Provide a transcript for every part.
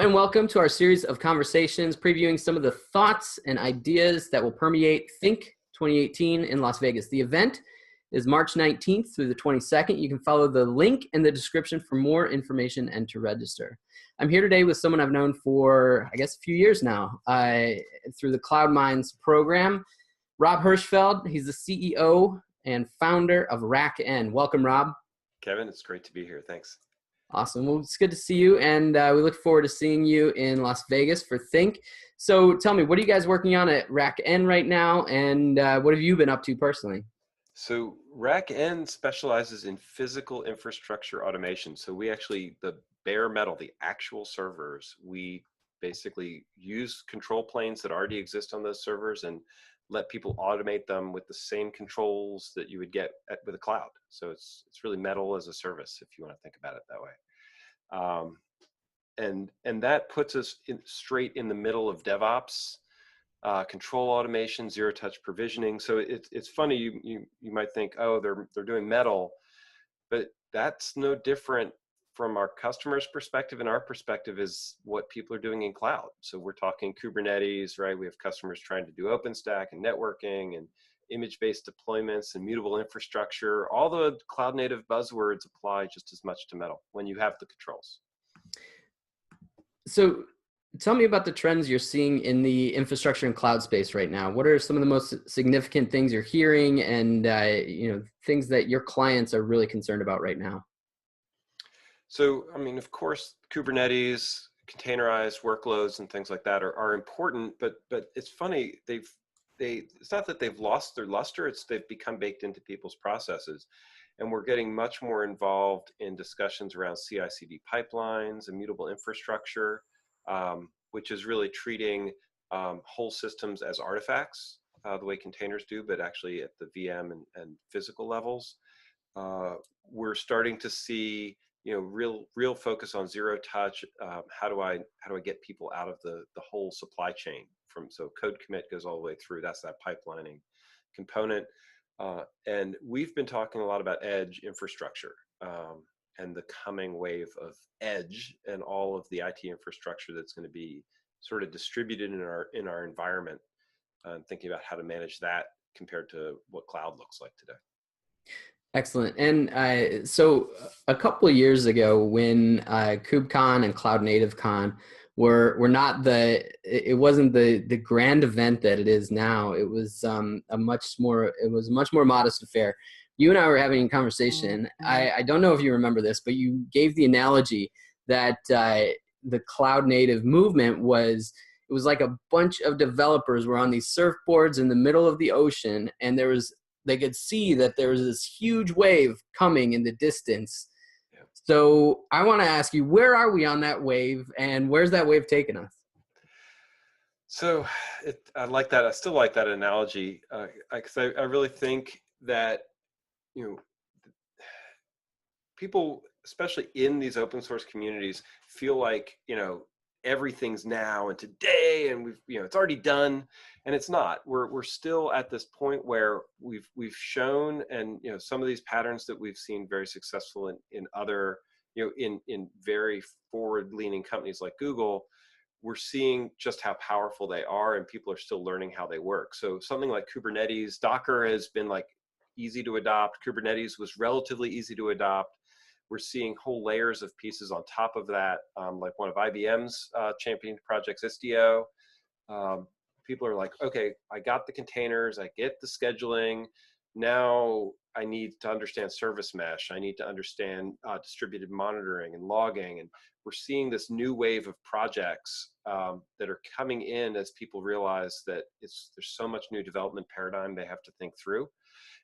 and welcome to our series of conversations previewing some of the thoughts and ideas that will permeate Think 2018 in Las Vegas. The event is March 19th through the 22nd. You can follow the link in the description for more information and to register. I'm here today with someone I've known for, I guess, a few years now through the Cloud Minds program, Rob Hirschfeld. He's the CEO and founder of RackN. Welcome, Rob. Kevin, it's great to be here. Thanks. Awesome. Well, it's good to see you, and we look forward to seeing you in Las Vegas for Think. So tell me, what are you guys working on at RackN right now, and what have you been up to personally? So RackN specializes in physical infrastructure automation. So we actually, the bare metal, the actual servers, we basically use control planes that already exist on those servers and let people automate them with the same controls that you would get with a cloud. So it's really metal as a service, if you want to think about it that way. And that puts us straight in the middle of DevOps, control automation, zero touch provisioning. So it's funny, you might think, oh, they're doing metal, but that's no different from our customer's perspective, and our perspective is what people are doing in cloud. So we're talking Kubernetes, right? We have customers trying to do OpenStack and networking and image-based deployments and mutable infrastructure. All the cloud native buzzwords apply just as much to metal when you have the controls. So tell me about the trends you're seeing in the infrastructure and cloud space right now. What are some of the most significant things you're hearing and things that your clients are really concerned about right now? So, I mean, of course, Kubernetes, containerized workloads and things like that are important, but it's funny, it's not that they've lost their luster, they've become baked into people's processes. And we're getting much more involved in discussions around CI/CD pipelines, immutable infrastructure, which is really treating whole systems as artifacts, the way containers do, but actually at the VM and physical levels. We're starting to see real focus on zero touch. How do I get people out of the whole supply chain so code commit goes all the way through. That's that pipelining component. And we've been talking a lot about edge infrastructure and the coming wave of edge and all of the IT infrastructure that's going to be sort of distributed in our environment, and thinking about how to manage that compared to what cloud looks like today. Excellent. And so a couple of years ago when KubeCon and Cloud Native Con were not it wasn't the grand event that it is now. It was a much more modest affair. You and I were having a conversation. I don't know if you remember this, but you gave the analogy that the Cloud Native movement was like a bunch of developers were on these surfboards in the middle of the ocean, and they could see that there was this huge wave coming in the distance. Yeah. So I want to ask you, where are we on that wave, and where's that wave taking us? So I like that. I still like that analogy, because I really think that people, especially in these open source communities, feel like everything's now and today, and it's already done, and it's not. We're still at this point where we've shown, and some of these patterns that we've seen very successful in other in very forward-leaning companies like Google. We're seeing just how powerful they are, and people are still learning how they work. So something like Kubernetes, Docker has been like easy to adopt. Kubernetes was relatively easy to adopt. We're seeing whole layers of pieces on top of that, like one of IBM's championed projects, Istio. People are like, okay, I got the containers, I get the scheduling. Now I need to understand service mesh. I need to understand distributed monitoring and logging. And we're seeing this new wave of projects that are coming in as people realize that there's so much new development paradigm they have to think through.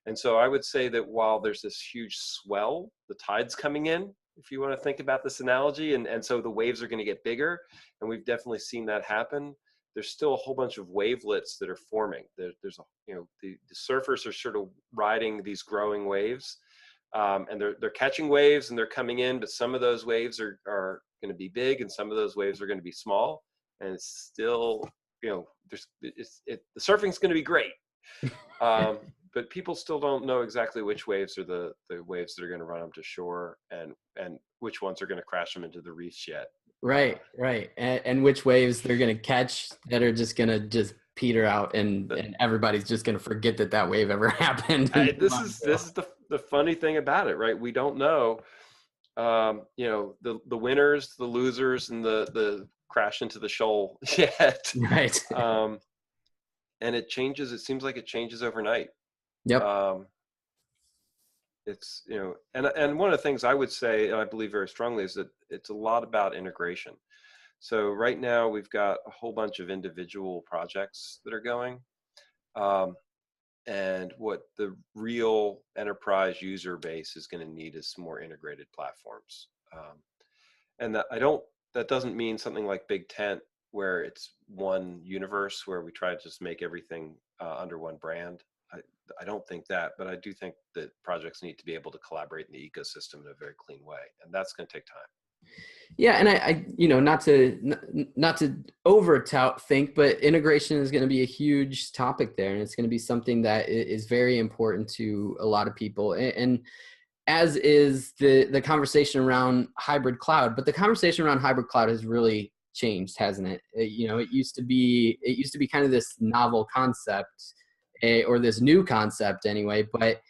And so I would say that while there's this huge swell, the tide's coming in, if you want to think about this analogy, and so the waves are going to get bigger, and we've definitely seen that happen. There's still a whole bunch of wavelets that are forming. The surfers are sort of riding these growing waves, and they're catching waves and they're coming in, but some of those waves are going to be big, and some of those waves are going to be small, and it's still, the surfing's going to be great. But people still don't know exactly which waves are the waves that are going to run them to shore, and which ones are going to crash them into the reefs yet. Right. And which waves they're going to catch that are just going to just peter out, and everybody's just going to forget that wave ever happened. This is the funny thing about it, right? We don't know, the winners, the losers, and the crash into the shoal yet. Right. And it changes. It seems like it changes overnight. Yep. It's, and one of the things I would say, and I believe very strongly, is that it's a lot about integration. So right now we've got a whole bunch of individual projects that are going. And what the real enterprise user base is going to need is some more integrated platforms. And that doesn't mean something like Big Tent, where it's one universe where we try to just make everything under one brand. I don't think that, but I do think that projects need to be able to collaborate in the ecosystem in a very clean way, and that's going to take time. Yeah, and I not to over tout think, but integration is going to be a huge topic there, and it's going to be something that is very important to a lot of people, and as is the conversation around hybrid cloud. But the conversation around hybrid cloud has really changed, hasn't it? It used to be kind of this novel concept, or this new concept anyway, but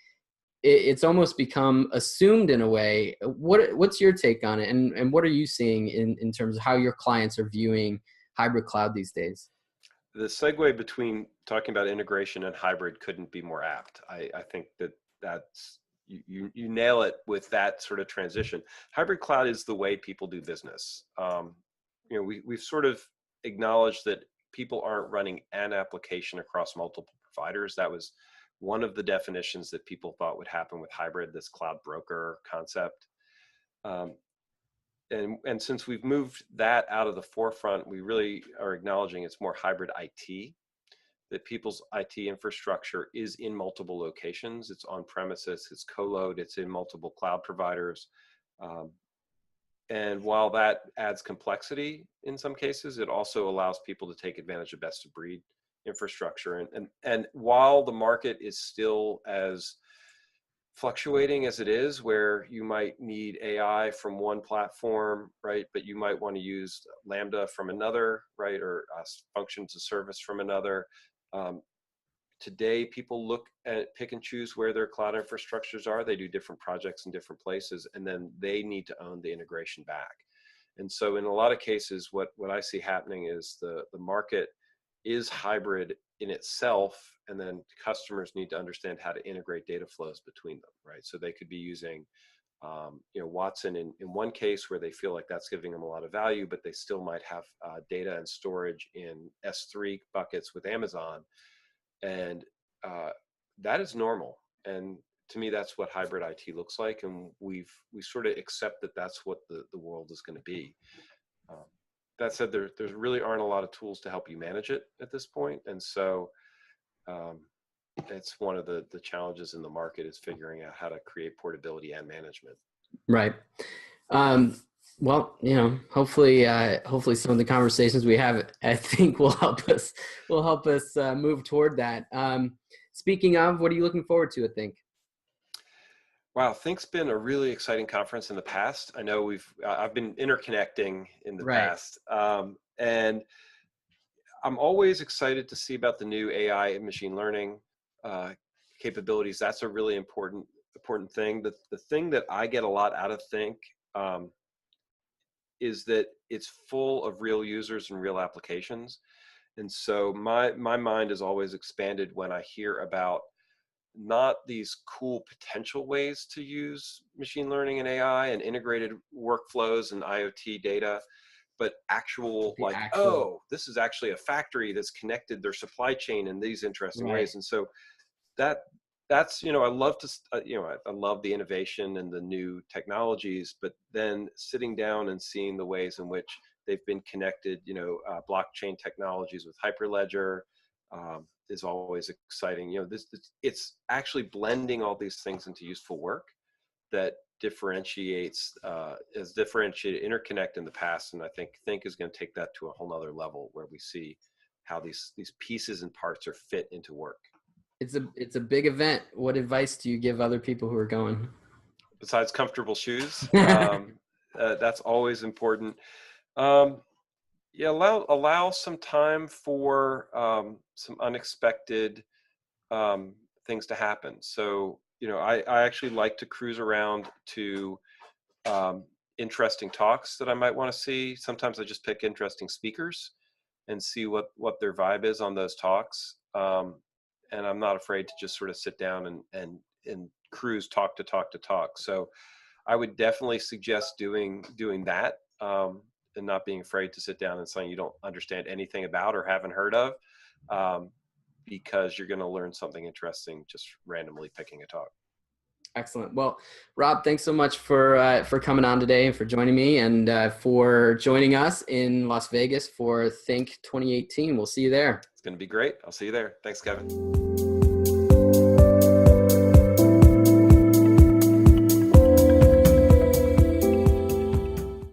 it's almost become assumed in a way. What's your take on it, and what are you seeing in terms of how your clients are viewing hybrid cloud these days? The segue between talking about integration and hybrid couldn't be more apt. I think that's you nail it with that sort of transition. Hybrid cloud is the way people do business. We've sort of acknowledged that people aren't running an application across multiple providers. That was one of the definitions that people thought would happen with hybrid, this cloud broker concept. And since we've moved that out of the forefront, we really are acknowledging it's more hybrid IT, that people's IT infrastructure is in multiple locations. It's on premises, it's co-load, it's in multiple cloud providers. And while that adds complexity in some cases, it also allows people to take advantage of best of breed infrastructure. And while the market is still as fluctuating as it is, where you might need AI from one platform, right, but you might want to use Lambda from another, right, or functions of service from another. Today, people look at, pick and choose where their cloud infrastructures are. They do different projects in different places, and then they need to own the integration back. And so in a lot of cases, what I see happening is the market is hybrid in itself, and then customers need to understand how to integrate data flows between them, right? So they could be using Watson in one case where they feel like that's giving them a lot of value, but they still might have data and storage in S3 buckets with Amazon. And that is normal. And to me, that's what hybrid IT looks like. And we sort of accept that that's what the world is going to be. That said, there really aren't a lot of tools to help you manage it at this point. And so it's one of the challenges in the market is figuring out how to create portability and management. Right. Well, hopefully some of the conversations we have, I think, will help us move toward that. Speaking of, what are you looking forward to, I think? Wow, Think's been a really exciting conference in the past. I know I've been interconnecting in the past, and I'm always excited to see about the new AI and machine learning capabilities. That's a really important thing. The thing that I get a lot out of Think is that it's full of real users and real applications. And so my mind is always expanded when I hear about not these cool potential ways to use machine learning and AI and integrated workflows and IoT data, but oh, this is actually a factory that's connected their supply chain in these interesting ways. And so that's, I love I love the innovation and the new technologies, but then sitting down and seeing the ways in which they've been connected, blockchain technologies with Hyperledger, is always exciting. It's actually blending all these things into useful work that differentiates, has differentiated interconnect in the past. And I think is going to take that to a whole nother level where we see how these pieces and parts are fit into work. It's a big event. What advice do you give other people who are going? Besides comfortable shoes, that's always important. Um, yeah, allow some time for some unexpected um, things to happen. So, I actually like to cruise around to um, interesting talks that I might want to see. Sometimes I just pick interesting speakers and see what their vibe is on those talks. And I'm not afraid to just sort of sit down and cruise talk to talk to talk. So I would definitely suggest doing that, and not being afraid to sit down and something you don't understand anything about or haven't heard of, um, because you're going to learn something interesting just randomly picking a talk. Excellent. Well, Rob, thanks so much for coming on today and for joining me, and for joining us in Las Vegas for Think 2018. We'll see you there. It's going to be great. I'll see you there. Thanks, Kevin.